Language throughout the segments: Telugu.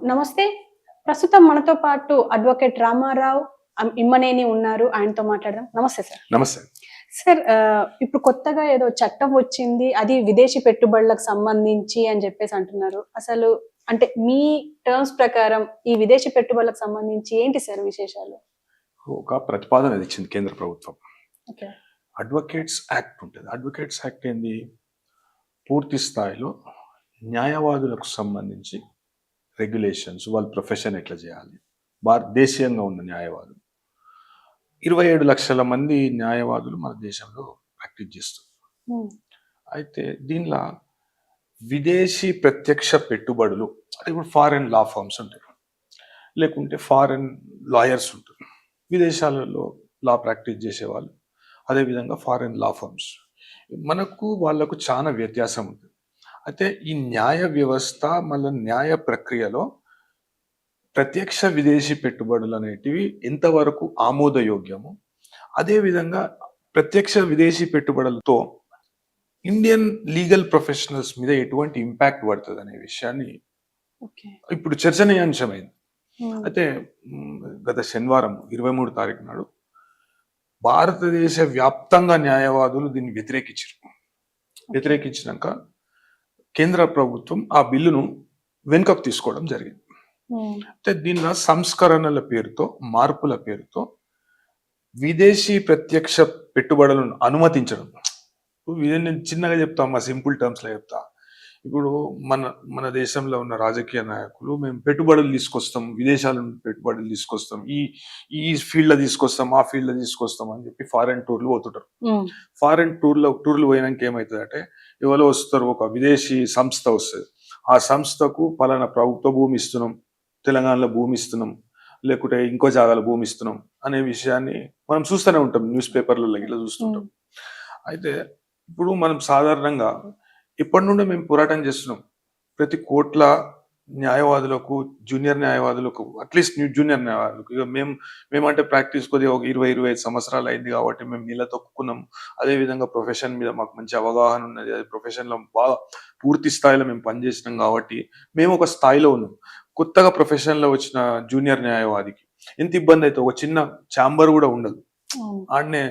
నమస్తే. ప్రస్తుతం మనతో పాటు అడ్వకేట్ రామారావు ఇమ్మనేని ఉన్నారు. ఆయనతో మాట్లాడదాం. నమస్తే సార్. నమస్తే. సార్ ఇప్పుడు కొత్తగా ఏదో చట్టం వచ్చింది. అది విదేశీ పెట్టుబడులకు సంబంధించి అని జెప్పేసి అంటున్నారు. అసలు అంటే మీ టర్మ్స్ ప్రకారం ఈ విదేశీ పెట్టుబడులకు సంబంధించి ఏంటి సార్ విశేషాలు? ఒక ప్రతిపాదన ఇచ్చింది కేంద్ర ప్రభుత్వం. ఓకే. అడ్వకేట్స్ యాక్ట్ ఉంటుంది. అడ్వకేట్స్ యాక్ట్ ఏంది? పూర్తి స్థాయిలో న్యాయవాదులకు సంబంధించి రెగ్యులేషన్స్, వాళ్ళ ప్రొఫెషన్ ఎట్లా చేయాలి, దేశీయంగా ఉన్న న్యాయవాదులు 27 లక్షల మంది న్యాయవాదులు మన దేశంలో ప్రాక్టీస్ చేస్తారు. అయితే దీనిలో విదేశీ ప్రత్యక్ష పెట్టుబడులు అంటే ఇప్పుడు ఫారెన్ లా ఫర్మ్స్ ఉంటాయి, లేకుంటే ఫారెన్ లాయర్స్ ఉంటారు, విదేశాలలో లా ప్రాక్టీస్ చేసేవాళ్ళు, అదేవిధంగా ఫారెన్ లా ఫర్మ్స్. మనకు వాళ్ళకు చాలా వ్యత్యాసం ఉంటుంది. అయితే ఈ న్యాయ వ్యవస్థ మళ్ళీ న్యాయ ప్రక్రియలో ప్రత్యక్ష విదేశీ పెట్టుబడులు అనేటివి ఎంతవరకు ఆమోదయోగ్యము, అదేవిధంగా ప్రత్యక్ష విదేశీ పెట్టుబడులతో ఇండియన్ లీగల్ ప్రొఫెషనల్స్ మీద ఎటువంటి ఇంపాక్ట్ పడుతుంది అనే విషయాన్ని ఇప్పుడు చర్చనీయాంశమైంది. అయితే గత శనివారం 23 తారీఖు నాడు భారతదేశ వ్యాప్తంగా న్యాయవాదులు దీన్ని వ్యతిరేకించినాక కేంద్ర ప్రభుత్వం ఆ బిల్లును వెనుకకు తీసుకోవడం జరిగింది. అంటే దీనిలో సంస్కరణల పేరుతో, మార్పుల పేరుతో విదేశీ ప్రత్యక్ష పెట్టుబడులను అనుమతించడం. నేను చిన్నగా చెప్తా, మా సింపుల్ టర్మ్స్ లో చెప్తా. ఇప్పుడు మన దేశంలో ఉన్న రాజకీయ నాయకులు మేము పెట్టుబడులు తీసుకొస్తాం, విదేశాల నుండి పెట్టుబడులు తీసుకొస్తాం, ఈ ఫీల్డ్ లో తీసుకొస్తాం, ఆ ఫీల్డ్ లో తీసుకొస్తాం అని చెప్పి ఫారెన్ టూర్లు పోతుంటారు. ఫారెన్ టూర్లు పోయినాక ఏమవుతుంది అంటే, ఎవరో వస్తారు, ఒక విదేశీ సంస్థ వస్తుంది, ఆ సంస్థకు పలానా ప్రభుత్వ భూమి ఇస్తున్నాం, తెలంగాణలో భూమి ఇస్తున్నాం, లేకుంటే ఇంకో జాగాలో భూమి ఇస్తున్నాం అనే విషయాన్ని మనం చూస్తూనే ఉంటాం, న్యూస్ పేపర్లలో ఇట్లా చూస్తుంటాం. అయితే ఇప్పుడు మనం సాధారణంగా ఇప్పటి నుండి మేము పోరాటం చేస్తున్నాం. ప్రతి కోట్ల న్యాయవాదులకు, జూనియర్ న్యాయవాదులకు, అట్లీస్ట్ జూనియర్ న్యాయవాదులకు, ఇక మేమంటే ప్రాక్టీస్ కొద్దిగా ఒక 20-25 సంవత్సరాలు అయింది కాబట్టి మేము నీళ్ళ తొక్కున్నాం. అదేవిధంగా ప్రొఫెషన్ మీద మాకు మంచి అవగాహన ఉన్నది, అది ప్రొఫెషన్లో బాగా పూర్తి స్థాయిలో మేము పనిచేసినాం కాబట్టి మేము ఒక స్థాయిలో ఉన్నాం. కొత్తగా ప్రొఫెషన్లో వచ్చిన జూనియర్ న్యాయవాదికి ఎంత ఇబ్బంది అయితే, ఒక చిన్న ఛాంబర్ కూడా ఉండదు. ఆడనే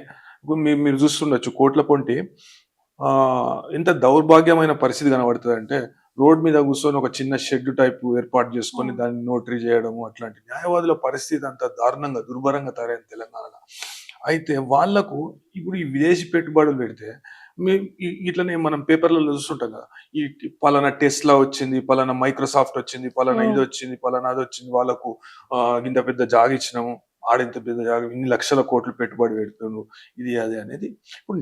మీరు చూస్తుండొచ్చు, కోట్ల పొంటి ఎంత దౌర్భాగ్యమైన పరిస్థితి కనబడుతుంది అంటే, రోడ్ మీద కూర్చొని ఒక చిన్న షెడ్ టైప్ ఏర్పాటు చేసుకొని దాన్ని నోటరీ చేయడము, అట్లాంటి న్యాయవాదుల పరిస్థితి అంత దారుణంగా, దుర్భరంగా తయారైంది తెలంగాణలో. అయితే వాళ్లకు ఇప్పుడు ఈ విదేశీ పెట్టుబడులు పెడితే, ఇట్లనే మనం పేపర్లలో చూస్తుంటాం కదా, ఈ పలానా టెస్లా వచ్చింది, పలానా మైక్రోసాఫ్ట్ వచ్చింది, పలానా ఇది వచ్చింది, పలానా అది వచ్చింది, వాళ్ళకు ఇంత పెద్ద జాగ ఇచ్చినాము, ఆడింత పెద్ద జాగ, ఇన్ని లక్షల కోట్లు పెట్టుబడి పెడుతున్నారు, ఇది అది అనేది. ఇప్పుడు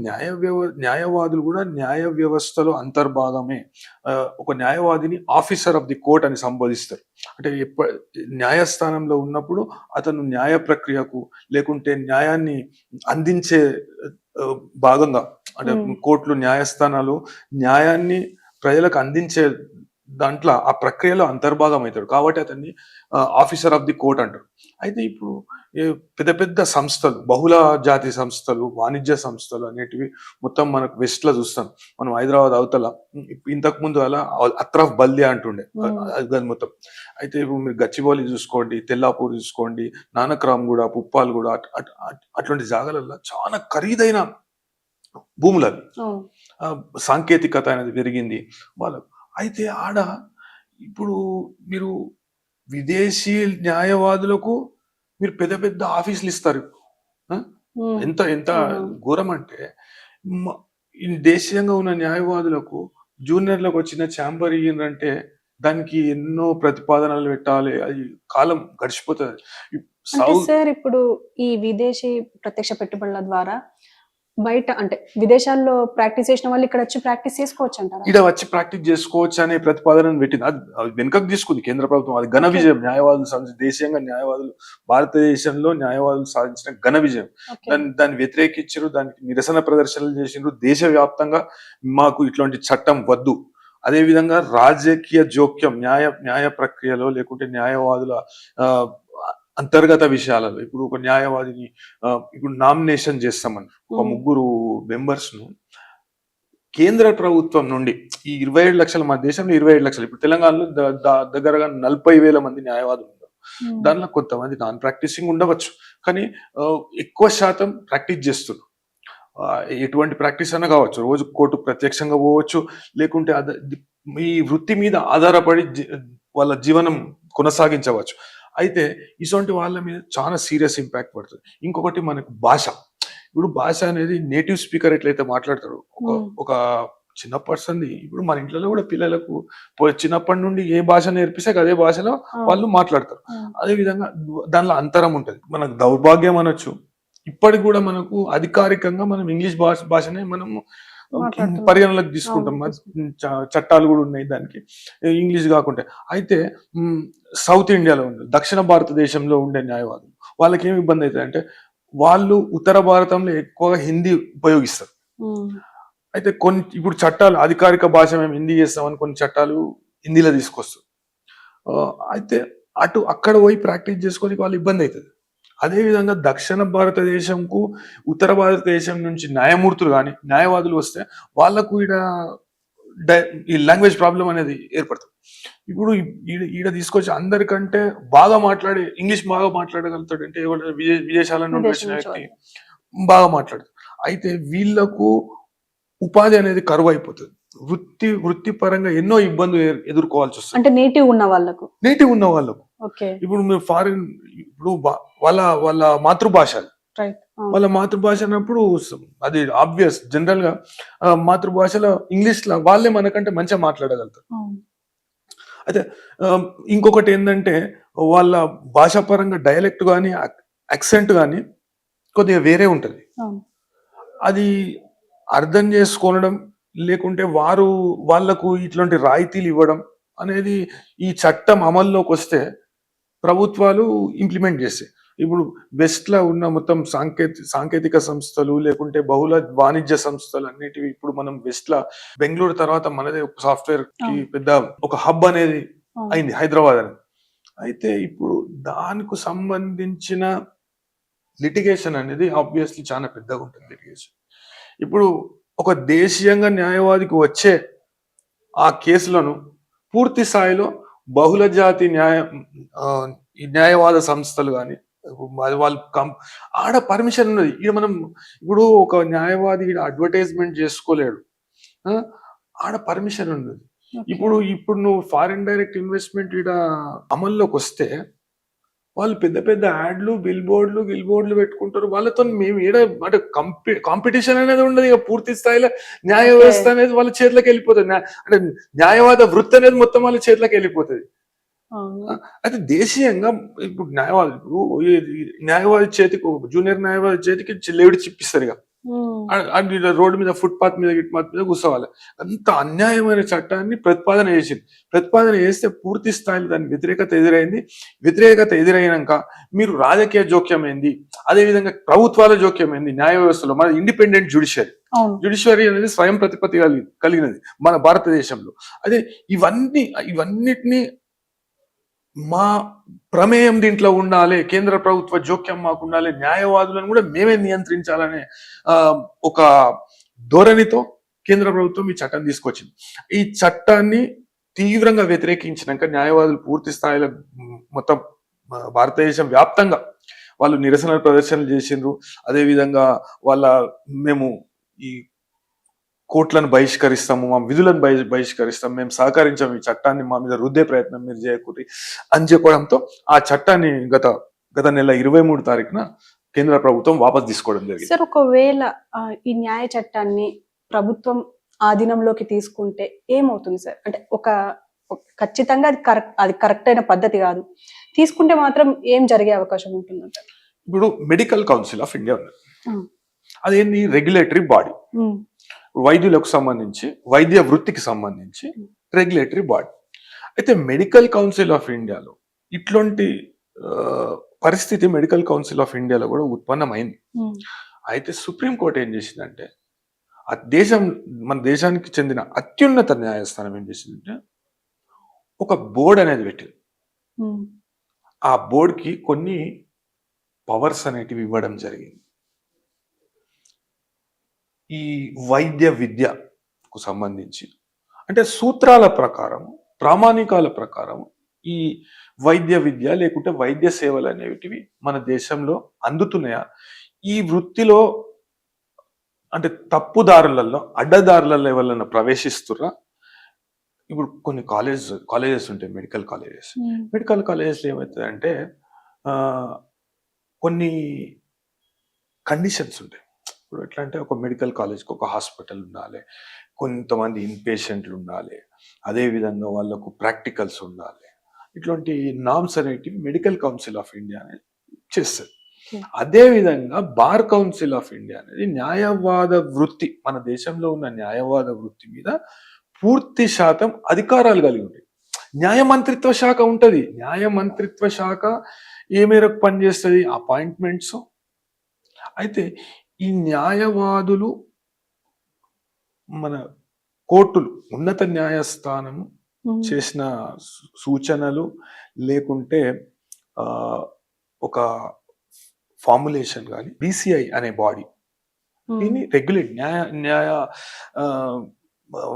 న్యాయవాదులు కూడా న్యాయ వ్యవస్థలో అంతర్భాగమే. ఒక న్యాయవాదిని ఆఫీసర్ ఆఫ్ ది కోర్ట్ అని సంబోధిస్తారు. అంటే న్యాయస్థానంలో ఉన్నప్పుడు అతను న్యాయ ప్రక్రియకు, లేకుంటే న్యాయాన్ని అందించే భాగంగా, అంటే కోర్టులు, న్యాయస్థానాలు న్యాయాన్ని ప్రజలకు అందించే దాంట్లో, ఆ ప్రక్రియలో అంతర్భాగం అవుతాడు కాబట్టి అతన్ని ఆఫీసర్ ఆఫ్ ది కోర్ట్ అంటారు. అయితే ఇప్పుడు పెద్ద పెద్ద సంస్థలు, బహుళ జాతి సంస్థలు, వాణిజ్య సంస్థలు అనేటివి మొత్తం మనకు వెస్ట్ లో చూస్తాం. మనం హైదరాబాద్ అవతల, ఇంతకు ముందు అలా అత్రఫ్ బల్దియా అంటుండే అది మొత్తం. అయితే ఇప్పుడు మీరు గచ్చిబౌలి చూసుకోండి, తెల్లాపూర్ చూసుకోండి, నానక్రామ్ కూడా, పుప్పాలు కూడా, అట్లాంటి జాగాలలో చాలా ఖరీదైన భూములు అవి. సాంకేతికత అనేది పెరిగింది వాళ్ళకు. అయితే ఆడ ఇప్పుడు మీరు విదేశీ న్యాయవాదులకు మీరు పెద్ద పెద్ద ఆఫీసులు ఇస్తారు. ఎంత ఎంత ఘోరం అంటే, దేశీయంగా ఉన్న న్యాయవాదులకు జూనియర్లకు వచ్చిన ఛాంబర్ ఇయ్యంటే దానికి ఎన్నో ప్రతిపాదనలు పెట్టాలి, అది కాలం గడిచిపోతుంది. సార్ ఇప్పుడు ఈ విదేశీ ప్రత్యక్ష పెట్టుబడుల ద్వారా బయట, అంటే విదేశాల్లో ప్రాక్టీస్ చేసిన వాళ్ళు ఇక్కడ వచ్చి ప్రాక్టీస్ చేసుకోవచ్చు అంటారా? ఇక్కడ వచ్చి ప్రాక్టీస్ చేసుకోవచ్చు అనే ప్రతిపాదనను పెట్టింది. అది వెనుకకు తీసుకుంది కేంద్ర ప్రభుత్వం. అది ఘన విజయం. న్యాయవాదులు దేశీయంగా న్యాయవాదులు, భారతదేశంలో న్యాయవాదులు సాధించిన ఘన విజయం. దాన్ని వ్యతిరేకించారు, దానికి నిరసన ప్రదర్శనలు చేసిండ్రు. దేశవ్యాప్తంగా మాకు ఇట్లాంటి చట్టం వద్దు, అదేవిధంగా రాజకీయ జోక్యం న్యాయ ప్రక్రియలో, లేకుంటే న్యాయవాదుల అంతర్గత విషయాలలో, ఇప్పుడు ఒక న్యాయవాదిని ఇప్పుడు నామినేషన్ చేస్తామని ఒక 3 మెంబర్స్ ను కేంద్ర ప్రభుత్వం నుండి ఈ 27 లక్షల, మన దేశంలో 27 లక్షలు, ఇప్పుడు తెలంగాణలో దగ్గరగా 40,000 మంది న్యాయవాదులు ఉన్నారు. దానిలో కొంతమంది నాన్ ప్రాక్టీసింగ్ ఉండవచ్చు, కానీ ఎక్కువ శాతం ప్రాక్టీస్ చేస్తున్నారు. ఎటువంటి ప్రాక్టీస్ అయినా కావచ్చు, రోజు కోర్టు ప్రత్యక్షంగా పోవచ్చు, లేకుంటే ఈ వృత్తి మీద ఆధారపడి వాళ్ళ జీవనం కొనసాగించవచ్చు. అయితే ఇటువంటి వాళ్ళ మీద చాలా సీరియస్ ఇంపాక్ట్ పడుతుంది. ఇంకొకటి మనకు భాష. ఇప్పుడు భాష అనేది నేటివ్ స్పీకర్ ఎట్లయితే మాట్లాడతారు, ఒక చిన్న పర్సన్, ఇప్పుడు మన ఇంట్లో కూడా పిల్లలకు చిన్నప్పటి నుండి ఏ భాష నేర్పిస్తే అదే భాషలో వాళ్ళు మాట్లాడతారు. అదే విధంగా దానిలో అంతరం ఉంటది. మనకు దౌర్భాగ్యం అనొచ్చు, ఇప్పటికి కూడా మనకు అధికారికంగా మనం ఇంగ్లీష్ భాషనే మనము పరిగణలోకి తీసుకుంటాం. చట్టాలు కూడా ఉన్నాయి దానికి, ఇంగ్లీష్ కాకుండా. అయితే సౌత్ ఇండియాలో ఉండే, దక్షిణ భారతదేశంలో ఉండే న్యాయవాదులు వాళ్ళకి ఏమి ఇబ్బంది అవుతుంది అంటే, వాళ్ళు ఉత్తర భారతంలో ఎక్కువగా హిందీ ఉపయోగిస్తారు. అయితే కొన్ని ఇప్పుడు చట్టాలు అధికారిక భాష మేము హిందీ చేస్తామని కొన్ని చట్టాలు హిందీలో తీసుకొస్తారు. అయితే అక్కడ పోయి ప్రాక్టీస్ చేసుకొని వాళ్ళు ఇబ్బంది అవుతుంది. అదేవిధంగా దక్షిణ భారతదేశంకు ఉత్తర భారతదేశం నుంచి న్యాయమూర్తులు కానీ న్యాయవాదులు వస్తే వాళ్ళకు ఈ లాంగ్వేజ్ ప్రాబ్లం అనేది ఏర్పడుతుంది. ఇప్పుడు ఈడ తీసుకొచ్చి అందరికంటే బాగా ఇంగ్లీష్ బాగా మాట్లాడగలుగుతాడు అంటే విదేశాల నుండి వచ్చిన వ్యక్తి బాగా మాట్లాడతాడు. అయితే వీళ్ళకు ఉపాధి అనేది కరువు అయిపోతుంది. వృత్తిపరంగా ఎన్నో ఇబ్బందులు ఎదుర్కోవాల్సి వస్తుంది. అంటే నేటివ్ ఉన్న వాళ్ళకు ఇప్పుడు మీరు ఫారిన్, ఇప్పుడు వాళ్ళ మాతృభాష, వాళ్ళ మాతృభాష అన్నప్పుడు అది ఆబ్వియస్. జనరల్ గా మాతృభాషలో ఇంగ్లీష్ లో వాళ్ళే మనకంటే మంచిగా మాట్లాడగలుగుతారు. అయితే ఇంకొకటి ఏంటంటే, వాళ్ళ భాషాపరంగా డైలెక్ట్ కానీ యాక్సెంట్ కానీ కొద్దిగా వేరే ఉంటది. అది అర్థం చేసుకోవడం, లేకుంటే వాళ్లకు ఇట్లాంటి రాయితీలు ఇవ్వడం అనేది ఈ చట్టం అమల్లోకి వస్తే ప్రభుత్వాలు ఇంప్లిమెంట్ చేస్తాయి. ఇప్పుడు వెస్ట్ లో ఉన్న మొత్తం సాంకేతిక సంస్థలు, లేకుంటే బహుళ వాణిజ్య సంస్థలు అన్నిటివి ఇప్పుడు మనం వెస్ట్ లో, బెంగళూరు తర్వాత మనదే సాఫ్ట్వేర్ కి పెద్ద ఒక హబ్ అనేది అయింది, హైదరాబాద్ అనేది. అయితే ఇప్పుడు దానికి సంబంధించిన లిటిగేషన్ అనేది ఆబ్వియస్లీ చాలా పెద్దగా ఉంటుంది. లిటిగేషన్ ఇప్పుడు ఒక దేశీయంగా న్యాయవాదికి వచ్చే ఆ కేసులను పూర్తి స్థాయిలో బహుళ జాతి న్యాయవాద సంస్థలు కానీ వాళ్ళు ఆడ పర్మిషన్ ఉన్నది. మనం ఇప్పుడు ఒక న్యాయవాది అడ్వర్టైజ్మెంట్ చేసుకోలేడు, ఆడ పర్మిషన్ ఉన్నది. ఇప్పుడు నువ్వు ఫారిన్ డైరెక్ట్ ఇన్వెస్ట్మెంట్ అమల్లోకి వస్తే వాళ్ళు పెద్ద పెద్ద యాడ్లు, బిల్ బోర్డులు పెట్టుకుంటారు. వాళ్ళతో మేము అంటే కాంపిటీషన్ అనేది ఉండదు. ఇక పూర్తి స్థాయిలో న్యాయ వ్యవస్థ అనేది వాళ్ళ చేతిలోకి వెళ్ళిపోతుంది. అంటే న్యాయవాద వృత్తి అనేది మొత్తం వాళ్ళ చేతిలోకి వెళ్ళిపోతుంది. అయితే దేశీయంగా ఇప్పుడు న్యాయవాది చేతికి, జూనియర్ న్యాయవాది చేతికి లేవిడి చిప్పిస్తారు. ఇక రోడ్డు మీద, ఫుట్పాత్ మీద కూర్చోవాలి. అంత అన్యాయమైన చట్టాన్ని ప్రతిపాదన చేస్తే పూర్తి స్థాయిలో దాని వ్యతిరేకత ఎదురైనాక మీరు రాజకీయ జోక్యం ఏంది, అదేవిధంగా ప్రభుత్వాల జోక్యం ఏంది, న్యాయ వ్యవస్థలో మన ఇండిపెండెంట్ జ్యుడిషియరీ అనేది స్వయం ప్రతిపత్తి కలిగినది మన భారతదేశంలో. అదే ఇవన్నిటిని మా ప్రమేయం దీంట్లో ఉండాలి, కేంద్ర ప్రభుత్వ జోక్యం మాకు ఉండాలి, న్యాయవాదులను కూడా మేమే నియంత్రించాలనే ఒక ధోరణితో కేంద్ర ప్రభుత్వం ఈ చట్టం తీసుకొచ్చింది. ఈ చట్టాన్ని తీవ్రంగా వ్యతిరేకించినాక న్యాయవాదులు పూర్తి స్థాయిలో మొత్తం భారతదేశం వ్యాప్తంగా వాళ్ళు నిరసన ప్రదర్శనలు చేసిండ్రు. అదేవిధంగా మేము ఈ కోర్టులను బహిష్కరిస్తాము, మా విధులను బహిష్కరిస్తాము, మేము సహకరించాము, ఈ చట్టాన్ని మా మీద రుద్దే ప్రయత్నం మీరు చేయకూడదు అని చెప్పడంతో ఆ చట్టాన్ని గత నెల 23 తారీఖున కేంద్ర ప్రభుత్వం వాపస్ తీసుకోవడం జరిగింది. సార్, ఒకవేళ ఈ న్యాయ చట్టాన్ని ప్రభుత్వం ఆధీనంలోకి తీసుకుంటే ఏమవుతుంది సార్? అంటే ఖచ్చితంగా అది కరెక్ట్ అయిన పద్ధతి కాదు, తీసుకుంటే మాత్రం ఏం జరిగే అవకాశం ఉంటుందంట? ఇప్పుడు మెడికల్ కౌన్సిల్ ఆఫ్ ఇండియా ఉంది. అదేంటి? రెగ్యులేటరీ బాడీ, వైద్యులకు సంబంధించి, వైద్య వృత్తికి సంబంధించి రెగ్యులేటరీ బాడీ. అయితే మెడికల్ కౌన్సిల్ ఆఫ్ ఇండియాలో ఇట్లాంటి పరిస్థితి మెడికల్ కౌన్సిల్ ఆఫ్ ఇండియాలో కూడా ఉత్పన్నమైంది. అయితే సుప్రీంకోర్టు ఏం చేసిందంటే, మన దేశానికి చెందిన అత్యున్నత న్యాయస్థానం ఏం చేసిందంటే ఒక బోర్డు అనేది పెట్టింది. ఆ బోర్డుకి కొన్ని పవర్స్ అనేటివి ఇవ్వడం జరిగింది. ఈ వైద్య విద్యకు సంబంధించి అంటే సూత్రాల ప్రకారం, ప్రామాణికాల ప్రకారం ఈ వైద్య విద్య లేకుంటే వైద్య సేవలు అనేటివి మన దేశంలో అందుతున్నాయా? ఈ వృత్తిలో అంటే తప్పుదారులలో, అడ్డదారులలో ఎవరైనా ప్రవేశిస్తుర్రా? ఇప్పుడు కొన్ని కాలేజెస్ ఉంటాయి, మెడికల్ కాలేజెస్. మెడికల్ కాలేజెస్లో ఏమవుతుందంటే కొన్ని కండిషన్స్ ఉంటాయి. ఇప్పుడు ఎట్లా అంటే ఒక మెడికల్ కాలేజ్కి ఒక హాస్పిటల్ ఉండాలి, కొంతమంది ఇన్పేషెంట్లు ఉండాలి, అదేవిధంగా వాళ్ళకు ప్రాక్టికల్స్ ఉండాలి. ఇట్లాంటి నామ్స్ అనేటివి మెడికల్ కౌన్సిల్ ఆఫ్ ఇండియా అనేది చేస్తుంది. అదేవిధంగా బార్ కౌన్సిల్ ఆఫ్ ఇండియా అనేది న్యాయవాద వృత్తి, మన దేశంలో ఉన్న న్యాయవాద వృత్తి మీద పూర్తి శాతం అధికారాలు కలిగి ఉంటాయి. న్యాయ మంత్రిత్వ శాఖ ఉంటుంది. న్యాయ మంత్రిత్వ శాఖ ఏ మేరకు పనిచేస్తుంది? అపాయింట్మెంట్స్. అయితే ఈ న్యాయవాదులు మన కోర్టులు, ఉన్నత న్యాయస్థానము చేసిన సూచనలు లేకుంటే ఒక ఫార్ములేషన్ కానీ బీసీఐ అనే బాడీ దీన్ని రెగ్యులేట్ న్యాయ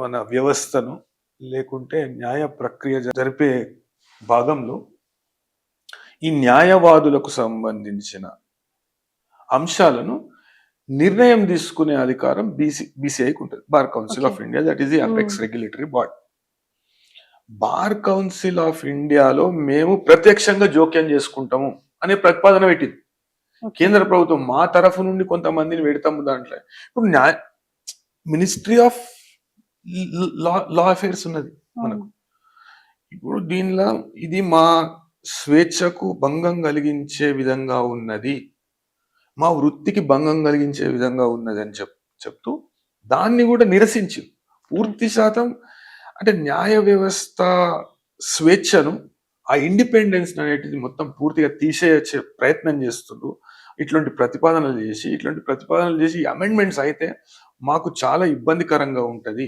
మన వ్యవస్థను లేకుంటే న్యాయ ప్రక్రియ జరిపే భాగంలో ఈ న్యాయవాదులకు సంబంధించిన అంశాలను నిర్ణయం తీసుకునే అధికారం బీసీఐకి ఉంటుంది. Bar council of India, that is the apex regulatory body. Bar council of ఇండియాలో మేము ప్రత్యక్షంగా జోక్యం చేసుకుంటాము అనే ప్రతిపాదన పెట్టింది కేంద్ర ప్రభుత్వం. మా తరఫు నుండి కొంతమందిని పెడతాము దాంట్లో. ఇప్పుడు మినిస్ట్రీ ఆఫ్ లా అఫైర్స్ ఉన్నది మనకు. ఇప్పుడు దీనిలో ఇది మా స్వేచ్ఛకు భంగం కలిగించే విధంగా ఉన్నది, మా వృత్తికి భంగం కలిగించే విధంగా ఉన్నది అని చెప్తూ దాన్ని కూడా నిరసించింది. పూర్తి శాతం అంటే న్యాయ వ్యవస్థ స్వేచ్ఛను, ఆ ఇండిపెండెన్స్ అనేటిది మొత్తం పూర్తిగా తీసేయచ్చే ప్రయత్నం చేస్తుండ్రు. ఇట్లాంటి ప్రతిపాదనలు చేసి అమెండ్మెంట్స్ అయితే మాకు చాలా ఇబ్బందికరంగా ఉంటుంది.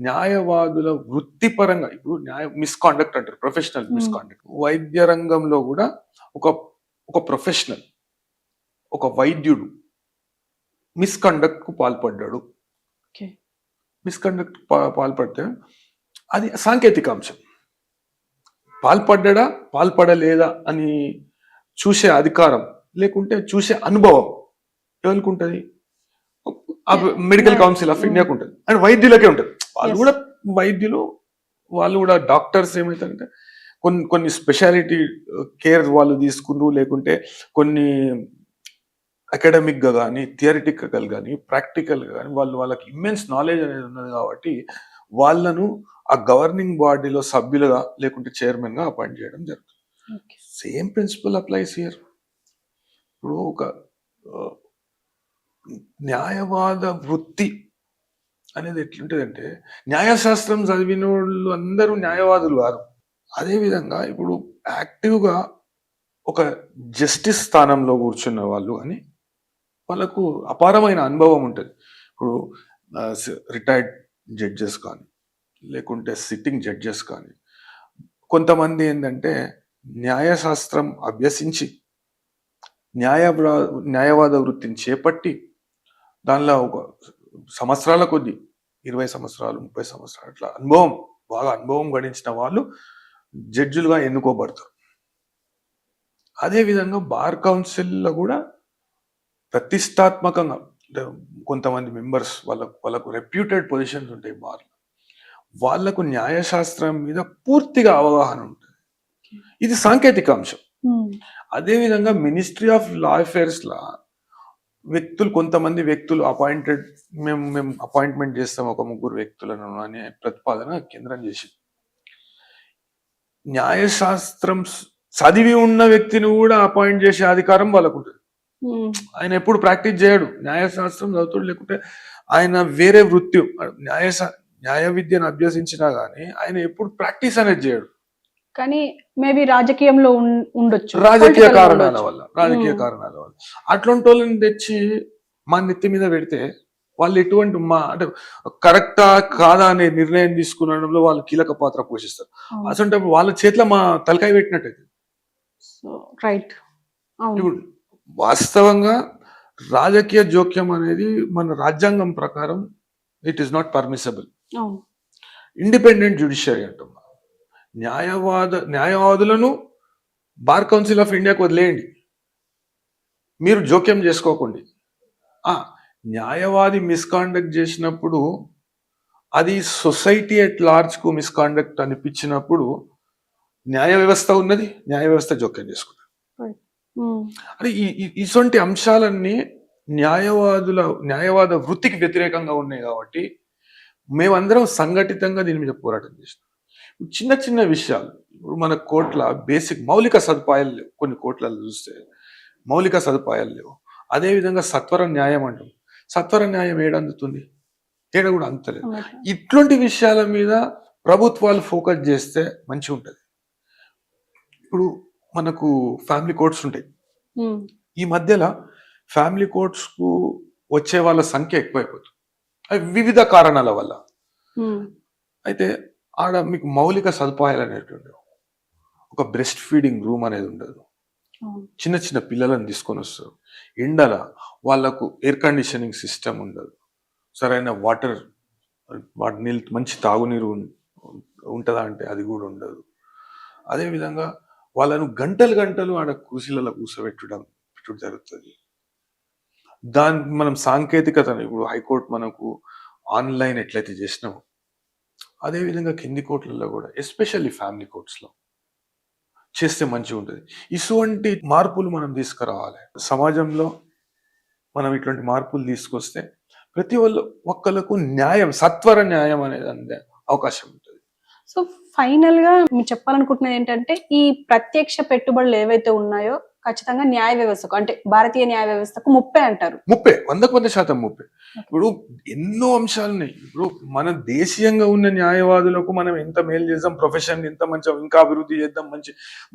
న్యాయవాదుల వృత్తిపరంగా ఇప్పుడు మిస్కాండక్ట్ అంటారు, ప్రొఫెషనల్ మిస్కాండక్ట్. వైద్య రంగంలో కూడా ఒక ప్రొఫెషనల్, ఒక వైద్యుడు మిస్కండక్ట్ కు పాల్పడ్డాడు. మిస్కండక్ట్ పాల్పడితే అది సాంకేతిక అంశం. పాల్పడ్డా పాల్పడలేదా అని చూసే అధికారం లేకుంటే చూసే అనుభవం ఎవరికి ఉంటుంది? మెడికల్ కౌన్సిల్ ఆఫ్ ఇండియాకి ఉంటుంది. అండ్ వైద్యులకే ఉంటుంది. వాళ్ళు కూడా డాక్టర్స్ ఏమవుతారంటే కొన్ని స్పెషాలిటీ కేర్ వాళ్ళు తీసుకుంటూ, లేకుంటే కొన్ని అకాడమిక్ గా కానీ, థియరిటికల్ కానీ, ప్రాక్టికల్ గా కానీ వాళ్ళకి ఇమ్మెన్స్ నాలెడ్జ్ అనేది ఉన్నది కాబట్టి వాళ్ళను ఆ గవర్నింగ్ బాడీలో సభ్యులుగా లేకుంటే చైర్మన్ గా అపాయింట్ చేయడం జరుగుతుంది. Same principle applies here. ఇప్పుడు ఒక న్యాయవాద వృత్తి అనేది ఎట్లుంటుందంటే, న్యాయశాస్త్రం చదివిన వాళ్ళు అందరూ న్యాయవాదులు కాదు. అదేవిధంగా ఇప్పుడు యాక్టివ్గా ఒక జస్టిస్ స్థానంలో కూర్చున్న వాళ్ళు అని వాళ్ళకు అపారమైన అనుభవం ఉంటుంది. ఇప్పుడు రిటైర్డ్ జడ్జెస్ కానీ, లేకుంటే సిట్టింగ్ జడ్జెస్ కానీ, కొంతమంది ఏంటంటే న్యాయశాస్త్రం అభ్యసించి న్యాయవాద వృత్తిని చేపట్టి దానిలో ఒక సంవత్సరాల కొద్దీ 20 సంవత్సరాలు 30 సంవత్సరాలు అట్లా బాగా అనుభవం గడించిన వాళ్ళు జడ్జిలుగా ఎన్నుకోబడతారు. అదేవిధంగా బార్ కౌన్సిల్లో కూడా ప్రతిష్టాత్మకంగా కొంతమంది మెంబర్స్ వాళ్ళకు రెప్యూటెడ్ పొజిషన్స్ ఉంటాయి బార్లో. వాళ్లకు న్యాయశాస్త్రం మీద పూర్తిగా అవగాహన ఉంటుంది. ఇది సాంకేతిక అంశం. అదేవిధంగా మినిస్ట్రీ ఆఫ్ లా అఫైర్స్ లా కొంతమంది వ్యక్తులు మేము అపాయింట్మెంట్ చేస్తాం ఒక 3 వ్యక్తులను అనే ప్రతిపాదన కేంద్రం చేసింది. న్యాయశాస్త్రం చదివి ఉన్న వ్యక్తిని కూడా అపాయింట్ చేసే అధికారం వాళ్ళకు ఉంటుంది. ఆయన ఎప్పుడు ప్రాక్టీస్ చేయడు, న్యాయశాస్త్రం చదువుతాడు, లేకుంటే ఆయన వేరే వృత్తి న్యాయ విద్యను అభ్యసించినా గానీ ఆయన ఎప్పుడు ప్రాక్టీస్ అనేది చేయడు. కానీ మేబీ రాజకీయంలో ఉండొచ్చు, రాజకీయ కారణాల వల్ల అట్లాంటి వాళ్ళని తెచ్చి మా నెత్తి మీద పెడితే వాళ్ళు ఎటువంటి అంటే కరెక్టా కాదా అనే నిర్ణయం తీసుకునడంలో వాళ్ళు కీలక పాత్ర పోషిస్తారు. అసలు వాళ్ళ చేతిలో మా తలకాయ పెట్టినట్టయితే. ఇప్పుడు వాస్తవంగా రాజకీయ జోక్యం అనేది మన రాజ్యాంగం ప్రకారం ఇట్ ఈస్ నాట్ పర్మిసబుల్. అవును. ఇండిపెండెంట్ జ్యుడిషియరీ అంటాం. న్యాయవాదులను బార్ కౌన్సిల్ ఆఫ్ ఇండియాకి వదిలేయండి, మీరు జోక్యం చేసుకోకండి. ఆ న్యాయవాది మిస్కాండక్ట్ చేసినప్పుడు అది సొసైటీ ఎట్ లార్జ్ కు మిస్కాండక్ట్ అనిపించినప్పుడు న్యాయ వ్యవస్థ ఉన్నది, న్యాయ వ్యవస్థ జోక్యం చేసుకుంటుంది. అది ఇటువంటి అంశాలన్నీ న్యాయవాద వృత్తికి వ్యతిరేకంగా ఉన్నాయి కాబట్టి మేమందరం సంఘటితంగా దీని మీద పోరాటం చేసినాం. చిన్న చిన్న విషయాలు, ఇప్పుడు మన కోట్ల బేసిక్ మౌలిక సదుపాయాలు లేవు, కొన్ని కోట్లలో చూస్తే మౌలిక సదుపాయాలు లేవు. అదేవిధంగా సత్వర న్యాయం అంటాం, సత్వర న్యాయం ఏడందుతుంది, ఏడ కూడా అంతలేదు. ఇట్లాంటి విషయాల మీద ప్రభుత్వాలు ఫోకస్ చేస్తే మంచిగా ఉంటుంది. ఇప్పుడు మనకు ఫ్యామిలీ కోర్ట్స్ ఉంటాయి, ఈ మధ్యలో ఫ్యామిలీ కోర్ట్స్ కు వచ్చే వాళ్ళ సంఖ్య ఎక్కువైపోతుంది అవి వివిధ కారణాల వల్ల. అయితే ఆడ మీకు మౌలిక సదుపాయాలు అనేటువంటి ఒక బ్రెస్ట్ ఫీడింగ్ రూమ్ అనేది ఉండదు. చిన్న చిన్న పిల్లలను తీసుకొని వస్తారు, ఎండల వాళ్ళకు ఎయిర్ కండిషనింగ్ సిస్టమ్ ఉండదు, సరైన వాటర్ నీళ్ళు మంచి తాగునీరు ఉంటుందా అంటే అది కూడా ఉండదు. అదేవిధంగా వాళ్ళను గంటలు గంటలు ఆడ కుర్చీలలో కూర్చోబెట్టడం జరుగుతుంది. దాన్ని మనం సాంకేతికతను ఇప్పుడు హైకోర్టు మనకు ఆన్లైన్ ఎట్లయితే చేసినామో అదేవిధంగా కింది కోర్టులలో కూడా ఎస్పెషల్లీ ఫ్యామిలీ కోర్ట్స్లో చేస్తే మంచిగా ఉంటుంది. ఇటువంటి మార్పులు మనం తీసుకురావాలి సమాజంలో. మనం ఇటువంటి మార్పులు తీసుకొస్తే ప్రతి ఒక్కళ్ళకు న్యాయం, సత్వర న్యాయం అనేది అందే అవకాశం ఉంటుంది. సో ఫైనల్ గా మీరు చెప్పాలనుకుంటున్నది ఏంటంటే ఈ ప్రత్యక్ష పెట్టుబడులు ఏవైతే ఉన్నాయో ఖచ్చితంగా న్యాయ వ్యవస్థకు, అంటే భారతీయ న్యాయ వ్యవస్థకు ముప్పే అంటారు. 100% ముప్పే. ఇప్పుడు ఎన్నో అంశాలు ఉన్నాయి. ఇప్పుడు మన దేశీయంగా ఉన్న న్యాయవాదులకు మనం ఎంత మేలు చేద్దాం, ప్రొఫెషన్ ఎంత మంచిగా ఇంకా అభివృద్ధి చేద్దాం,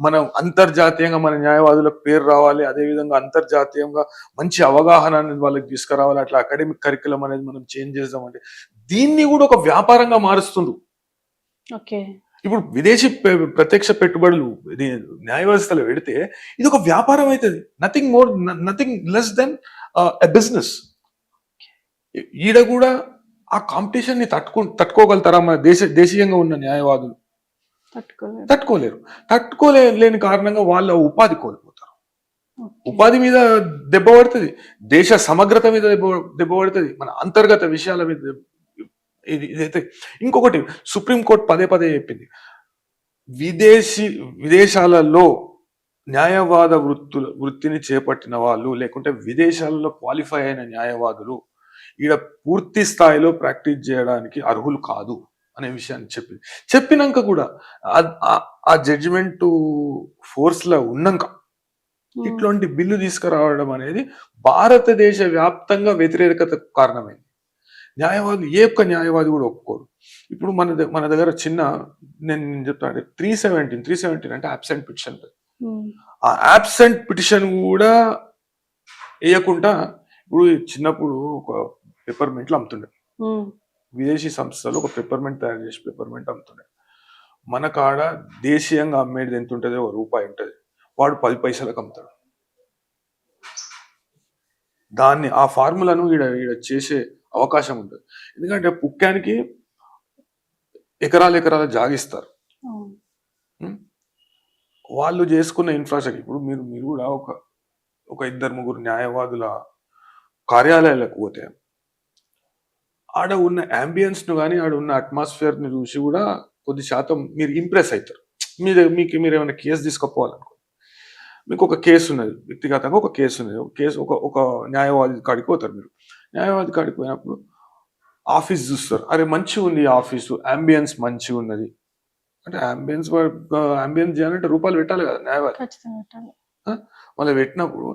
మనం అంతర్జాతీయంగా మన న్యాయవాదులకు పేరు రావాలి, అదేవిధంగా అంతర్జాతీయంగా మంచి అవగాహన అనేది వాళ్ళకి తీసుకురావాలి, అట్లా అకాడమిక్ కరికులం అనేది మనం చేంజ్ చేద్దాం అంటే దీన్ని కూడా ఒక వ్యాపారంగా మారుస్తుంది. ఇప్పుడు విదేశీ ప్రత్యక్ష పెట్టుబడులు న్యాయ వ్యవస్థలో పెడితే ఇది ఒక వ్యాపారం అవుతుంది. Nothing less than a business. ఈడ కూడా ఆ కాంపిటీషన్ ని తట్టుకోగలుగుతారా మన దేశీయంగా ఉన్న న్యాయవాదులు? తట్టుకోలేని కారణంగా వాళ్ళ ఉపాధి కోల్పోతారు. ఉపాధి మీద దెబ్బ పడుతుంది, దేశ సమగ్రత మీద దెబ్బ పడుతుంది, మన అంతర్గత విషయాల మీద. ఇదైతే ఇంకొకటి సుప్రీంకోర్టు పదే చెప్పింది, విదేశాలలో న్యాయవాద వృత్తిని చేపట్టిన వాళ్ళు లేకుంటే విదేశాలలో క్వాలిఫై అయిన న్యాయవాదులు ఈడ పూర్తి స్థాయిలో ప్రాక్టీస్ చేయడానికి అర్హులు కాదు అనే విషయాన్ని చెప్పినాక కూడా ఆ జడ్జిమెంట్ ఫోర్స్ లో ఉన్నాక ఇట్లాంటి బిల్లు తీసుకురావడం అనేది భారతదేశ వ్యాప్తంగా వ్యతిరేకతకు కారణమైంది. ఏ ఒక్క న్యాయవాది కూడా ఒప్పుకోరు. ఇప్పుడు మన దగ్గర నేను చెప్తాను 317 అంటే అబ్సెంట్ పిటిషన్. ఆ అబ్సెంట్ పిటిషన్ కూడా వేయకుండా ఇప్పుడు చిన్నప్పుడు ఒక పెప్పర్మెంట్లు అమ్ముతుండే, విదేశీ సంస్థలు ఒక పెప్పర్మెంట్ తయారు చేసి పెప్పర్మెంట్ అమ్ముతుండే. మన కాడ దేశీయంగా అమ్మేది ఎంత ఉంటుంది, ₹1 ఉంటుంది, వాడు 10 పైసలకు అమ్ముతాడు. దాన్ని ఆ ఫార్ములాను ఈడ చేసే అవకాశం ఉంటుంది. ఎందుకంటే పుక్కానికి ఎకరాల జాగిస్తారు, వాళ్ళు చేసుకున్న ఇన్ఫ్రాస్ట్రక్చర్. ఇప్పుడు మీరు కూడా ఒక 2-3 న్యాయవాదుల కార్యాలయాలకు పోతే ఆడ ఉన్న అంబియన్స్ ను కానీ ఆడ ఉన్న అట్మాస్ఫియర్ ని చూసి కూడా కొద్ది శాతం మీరు ఇంప్రెస్ అవుతారు. మీరు ఏమైనా కేసు తీసుకుపోవాలనుకో, మీకు ఒక కేసు ఉన్నది, వ్యక్తిగతంగా ఒక కేసు ఉన్నది, ఒక న్యాయవాది కాడికి పోతారు. మీరు న్యాయవాది కాడికి పోయినప్పుడు ఆఫీస్ చూస్తారు, అరే మంచిగా ఉంది ఆఫీసు, అంబియన్స్ మంచిగా ఉన్నది అంటే అంబియన్స్ చేయాలంటే రూపాయలు పెట్టాలి కదా న్యాయవాది. మళ్ళీ పెట్టినప్పుడు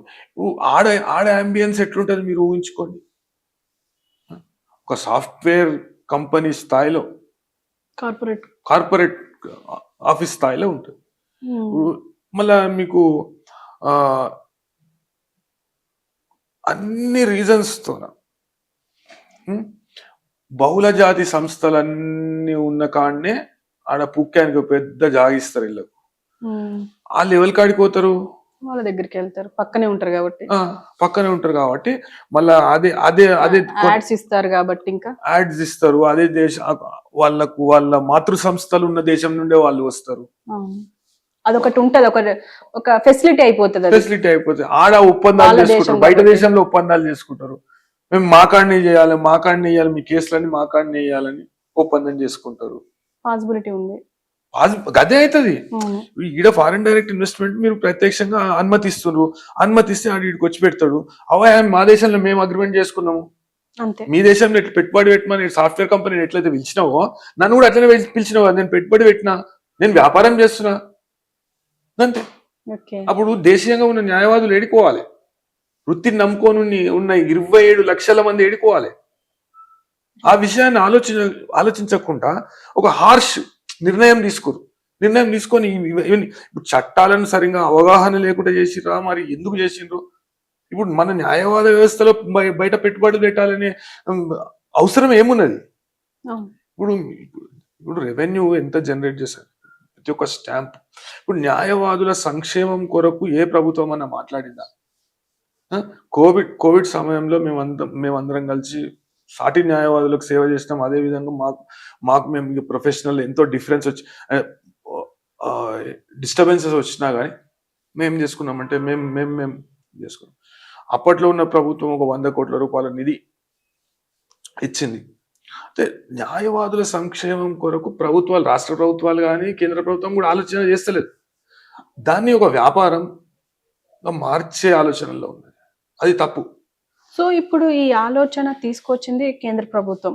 ఆడ అంబియన్స్ ఎట్లుంటుంది మీరు ఊహించుకోండి. ఒక సాఫ్ట్వేర్ కంపెనీ స్థాయిలో, కార్పొరేట్ ఆఫీస్ స్థాయిలో ఉంటుంది. మళ్ళా మీకు అన్ని రీజన్స్తో బహుళ జాతి సంస్థలన్నీ ఉన్న కాడనే ఆడ పుక్కానికి పెద్ద జాగిస్తారు ఇళ్ళకు. వాళ్ళు ఎవరి కాడికి పోతారు, వాళ్ళ దగ్గరికి వెళ్తారు, పక్కనే ఉంటారు కాబట్టి. పక్కనే ఉంటారు కాబట్టి మళ్ళా అదే అదే అదే యాడ్స్ ఇస్తారు కాబట్టి ఇంకా. యాడ్స్ ఇస్తారు. అదే వాళ్ళకు వాళ్ళ మాతృ సంస్థలు ఉన్న దేశం నుండే వాళ్ళు వస్తారు. అవును. అదొకటి ఉంటది, ఒక ఫెసిలిటీ అయిపోతుంది. ఫెసిలిటీ అయిపోతుంది. ఆడ ఒప్పందాలు వాళ్ళ చేసుకుంటారు, దేశం బయట కాబట్టి. దేశంలో ఒప్పందాలు చేసుకుంటారు. మేము మా కాడనే చేయాలి, మా కాడనే వేయాలి, మీ కేసులన్నీ మా కాడనే వేయాలని ఒప్పందం చేసుకుంటారు. పాసిబిలిటీ ఉంది. గదే అవుతుంది. అవును. ఈడ ఫారెన్ డైరెక్ట్ ఇన్వెస్ట్మెంట్ మీరు ప్రత్యక్షంగా అనుమతిస్తున్నారు. అనుమతిస్తే ఆడ ఈడికి వచ్చి పెడతాడు. మా దేశంలో మేము అగ్రిమెంట్ చేసుకున్నాము, అంతే. మీ దేశంలో ఎట్లా పెట్టుబడి పెట్టమని సాఫ్ట్వేర్ కంపెనీని ఎట్లయితే పిలిచినావో నన్ను కూడా అట్లనే పిలిచినావా. నేను పెట్టుబడి పెట్టినా, నేను వ్యాపారం చేస్తున్నా, అంతే. ఓకే. అప్పుడు దేశీయంగా ఉన్న న్యాయవాదులు ఏడుకోవాలి, వృత్తిని నమ్ముకొని ఉన్న 27 లక్షల మంది ఏడుకోవాలి. ఆ విషయాన్ని ఆలోచించకుండా ఒక హార్ష్ నిర్ణయం తీసుకొని ఇప్పుడు చట్టాలను సరిగా అవగాహన లేకుండా చేసిర్రా, మరి ఎందుకు చేసిండ్రు? ఇప్పుడు మన న్యాయవాద వ్యవస్థలో బయట పెట్టుబడులు పెట్టాలనే అవసరం ఏమున్నది? ఇప్పుడు ఇప్పుడు రెవెన్యూ ఎంత జనరేట్ చేశారు, ప్రతి ఒక్క స్టాంప్. ఇప్పుడు న్యాయవాదుల సంక్షేమం కొరకు ఏ ప్రభుత్వం అన్న మాట్లాడిందా? కోవిడ్ సమయంలో మేమందరం కలిసి సాటి న్యాయవాదులకు సేవ చేసినాం. అదే విధంగా మాకు మేము ప్రొఫెషనల్ ఎంతో డిఫరెన్స్ వచ్చి డిస్టర్బెన్సెస్ వచ్చినా కానీ మేము చేసుకున్నామంటే మేము చేసుకున్నాం. అప్పట్లో ఉన్న ప్రభుత్వం ఒక 100 కోట్ల రూపాయల నిధి ఇచ్చింది. అంటే న్యాయవాదుల సంక్షేమం కొరకు ప్రభుత్వాలు, రాష్ట్ర ప్రభుత్వాలు కానీ కేంద్ర ప్రభుత్వం కూడా ఆలోచన చేస్తలేదు. దాన్ని ఒక వ్యాపారంగా మార్చే ఆలోచనలో ఉంది. అది తప్పు. సో ఇప్పుడు ఈ ఆలోచన తీసుకొచ్చింది కేంద్ర ప్రభుత్వం.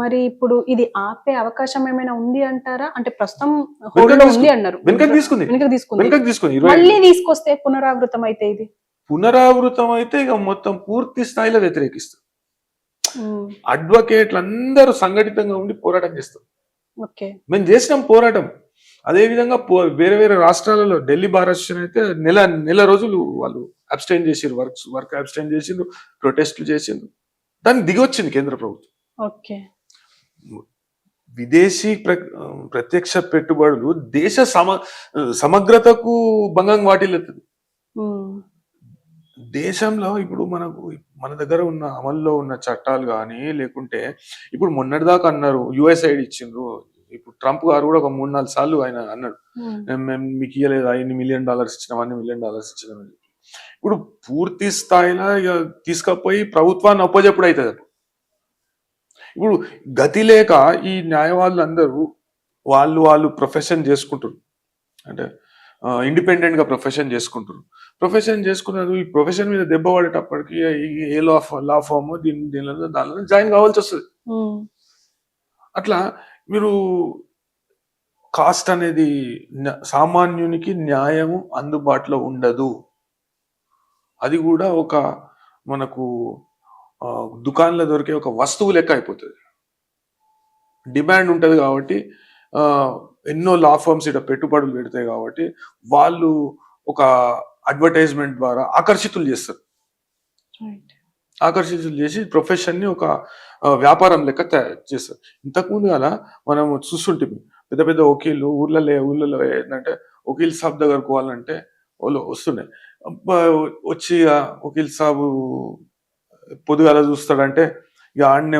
మరి ఇప్పుడు ఇది ఆపే అవకాశం ఏమైనా ఉంది అంటారా? అంటే ప్రస్తుతం హోల్డ్లో ఉంది అన్నారు, వెనక్కి తీసుకుంది. మళ్ళీ తీసుకొస్తే పునరావృతం అయితే ఇక మొత్తం పూర్తి స్థాయిలో వ్యతిరేకిస్తారు. అడ్వకేట్లు అందరూ సంఘటితంగా ఉండి పోరాటం చేస్తారు. మేము చేసినాం పోరాటం. అదే విధంగా వేరే వేరే రాష్ట్రాలలో ఢిల్లీ బార్ అసోసియేషన్ అయితే నెల రోజులు వాళ్ళు అబ్స్టైన్ చేసిరు, వర్క్ అబ్స్టైన్ చేసిండ్రు, ప్రొటెస్ట్లు చేసిండ్రు. దానికి దిగి వచ్చింది కేంద్ర ప్రభుత్వం. విదేశీ ప్రత్యక్ష పెట్టుబడులు దేశ సమగ్రతకు భంగం వాటిల్లుతుంది. దేశంలో ఇప్పుడు మన దగ్గర ఉన్న అమల్లో ఉన్న చట్టాలు కానీ లేకుంటే ఇప్పుడు మొన్నటిదాకా అన్నారు USAID ఇచ్చిండ్రు. ఇప్పుడు ట్రంప్ గారు కూడా ఒక 3-4 సార్లు ఆయన అన్నాడు, మేము మీకు ఇవ్వలేదు, $1 మిలియన్ ఇచ్చినాం, $1 మిలియన్ ఇచ్చినాం. ఇప్పుడు పూర్తి స్థాయిలో ఇక తీసుకపోయి ప్రభుత్వాన్ని అప్పచెప్పుడు అవుతుంది. ఇప్పుడు గతి లేక ఈ న్యాయవాదులు అందరూ వాళ్ళు ప్రొఫెషన్ చేసుకుంటారు, అంటే ఇండిపెండెంట్ గా ప్రొఫెషన్ చేసుకున్నారు. ఈ ప్రొఫెషన్ మీద దెబ్బ పడేటప్పటికి ఏ లా ఫామ్ దానిలో జాయిన్ కావాల్సి వస్తుంది. అట్లా మీరు కాస్ట్ అనేది సామాన్యునికి న్యాయము అందుబాటులో ఉండదు. అది కూడా ఒక మనకు దుకాణంలో దొరికే ఒక వస్తువు లెక్క అయిపోతుంది. డిమాండ్ ఉంటుంది కాబట్టి ఎన్నో లా ఫర్మ్స్ ఇక్కడ పెట్టుబడులు పెడతాయి కాబట్టి వాళ్ళు ఒక అడ్వర్టైజ్మెంట్ ద్వారా ఆకర్షితులు చేసి ప్రొఫెషన్ ని ఒక వ్యాపారం లెక్క చేస్తారు. ఇంతకుముందు అలా మనం చూస్తుంటే పెద్ద పెద్ద ఊర్లలో ఏంటంటే వకీల్ సాబ్ దగ్గరకు పోవాలంటే వాళ్ళు వస్తున్నాయి, వచ్చి వకీల్ సాబు పొద్దుగాల చూస్తాడంటే ఇక ఆడనే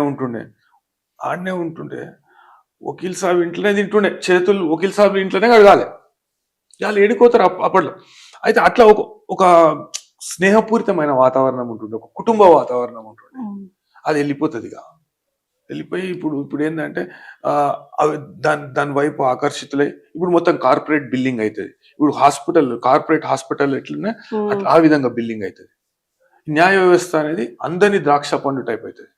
ఉంటుండే వకీల్ సాబ్ ఇంట్లోనే తింటుండే, చేతులు వకీల్ సాబ్ ఇంట్లోనే కడగాలి, వాళ్ళు ఏడిపోతారు అప్పట్లో. అయితే అట్లా ఒక స్నేహపూరితమైన వాతావరణం ఉంటుండే, ఒక కుటుంబ వాతావరణం ఉంటుండే. అది వెళ్ళిపోయి ఇప్పుడు ఏంటంటే దాని వైపు ఆకర్షితులై ఇప్పుడు మొత్తం కార్పొరేట్ బిల్డింగ్ అవుతుంది. ఇప్పుడు కార్పొరేట్ హాస్పిటల్ ఎట్లనే అట్లా ఆ విధంగా బిల్డింగ్ అవుతుంది. న్యాయ వ్యవస్థ అనేది అందరినీ ద్రాక్ష పండు టైప్ అవుతుంది.